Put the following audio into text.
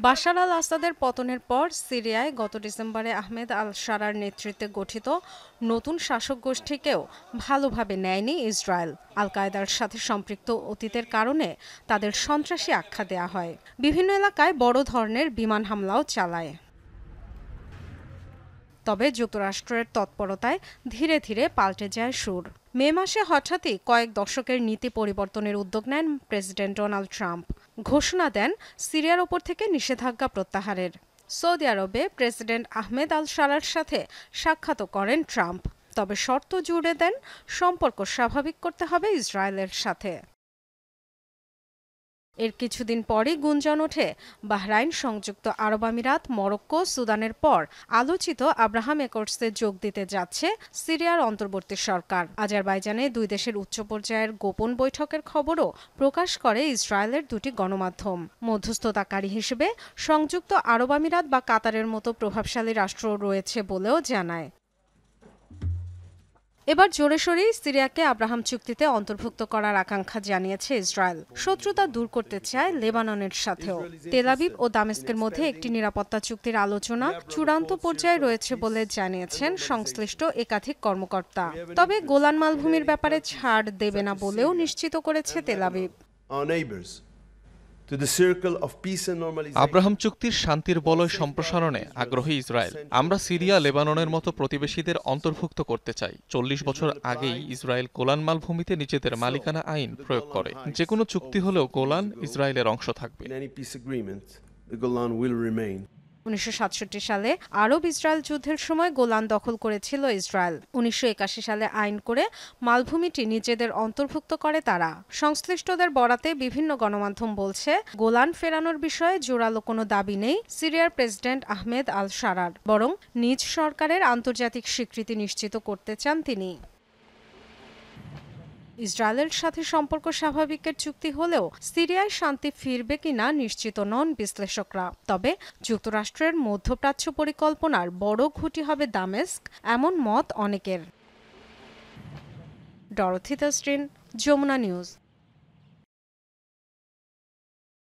বাশার আল আসাদের পতনের পর সিরিয়ায় গত ডিসেম্বরে আহমেদ আল শারার নেতৃত্বে গঠিত নতুন শাসক গোষ্ঠীকেও ভালোভাবে নেয়নি ইসরায়েল। আল কায়েদার সাথে সম্পৃক্ত অতীতের কারণে তাদের সন্ত্রাসী আখ্যা দেয়া হয়। বিভিন্ন এলাকায় বড় ধরনের বিমান হামলাও চালায়। তবে যুক্তরাষ্ট্রের তৎপরতায় ধীরে ধীরে পাল্টে যায় সুর। মে মাসে হঠাৎই কয়েক দশকের নীতি পরিবর্তনের উদ্যোগ নেন প্রেসিডেন্ট ডোনাল্ড ট্রাম্প। ঘোষণা দেন সিরিয়ার ওপর থেকে নিষেধাজ্ঞা প্রত্যাহারের। সৌদি আরবে প্রেসিডেন্ট আহমেদ আল শারার সাথে সাক্ষাৎও করেন ট্রাম্প। তবে শর্ত জুড়ে দেন সম্পর্ক স্বাভাবিক করতে হবে ইসরায়েলের সাথে। এর কিছুদিন পরই গুঞ্জন ওঠে বাহরাইন, সংযুক্ত আরব আমিরাত, মরক্কো, সুদানের পর আলোচিত আব্রাহাম অ্যাকর্ডসে যোগ দিতে যাচ্ছে সিরিয়ার অন্তর্বর্তী সরকার। আজারবাইজানে দুই দেশের উচ্চ পর্যায়ের গোপন বৈঠকের খবরও প্রকাশ করে ইসরায়েলের দুটি গণমাধ্যম। মধ্যস্থতাকারী হিসেবে সংযুক্ত আরব আমিরাত বা কাতারের মতো প্রভাবশালী রাষ্ট্র রয়েছে বলেও জানায়। এবার জোরে সোরেই সিরিয়াকে আব্রাহাম চুক্তিতে অন্তর্ভুক্ত করার আকাঙ্ক্ষা জানিয়েছে ইসরায়েল। শত্রুতা দূর করতে চায় লেবাননের সাথেও। তেল আবিব ও দামেস্কের মধ্যে একটি নিরাপত্তা চুক্তির আলোচনা চূড়ান্ত পর্যায়ে রয়েছে বলে জানিয়েছেন সংশ্লিষ্ট একাধিক কর্মকর্তা। তবে গোলান মালভূমির ব্যাপারে ছাড় দেবে না বলেও নিশ্চিত করেছে তেল আবিব। আব্রাহাম চুক্তির শান্তির বলয় সম্প্রসারণে আগ্রহী ইসরায়েল। আমরা সিরিয়া, লেবাননের মতো প্রতিবেশীদের অন্তর্ভুক্ত করতে চাই। 40 বছর আগেই ইসরায়েল গোলান মালভূমিতে নিজেদের মালিকানা আইন প্রয়োগ করে। যে কোনো চুক্তি হলেও গোলান ইসরায়েলের অংশ থাকবে। 1967 সালে আরব ইসরায়েল যুদ্ধের সময় গোলান দখল করেছিল ইসরায়েল। 1981 সালে আইন করে মালভূমিটি নিজেদের অন্তর্ভুক্ত করে তারা। সংশ্লিষ্টদের বরাতে বিভিন্ন গণমাধ্যম বলছে, গোলান ফেরানোর বিষয়ে জোরালো কোনো দাবি নেই সিরিয়ার প্রেসিডেন্ট আহমেদ আল শারার, বরং নিজ সরকারের আন্তর্জাতিক স্বীকৃতি নিশ্চিত করতে চান তিনি। ইসরায়েলের সাথে সম্পর্ক স্বাভাবিকের চুক্তি হলেও সিরিয়ায় শান্তি ফিরবে কিনা নিশ্চিত নন বিশ্লেষকরা। তবে যুক্তরাষ্ট্রের মধ্যপ্রাচ্য পরিকল্পনার বড় ঘুঁটি হবে দামেস্ক, এমন মত অনেকের। Dorothy Tasrin, Jamuna news.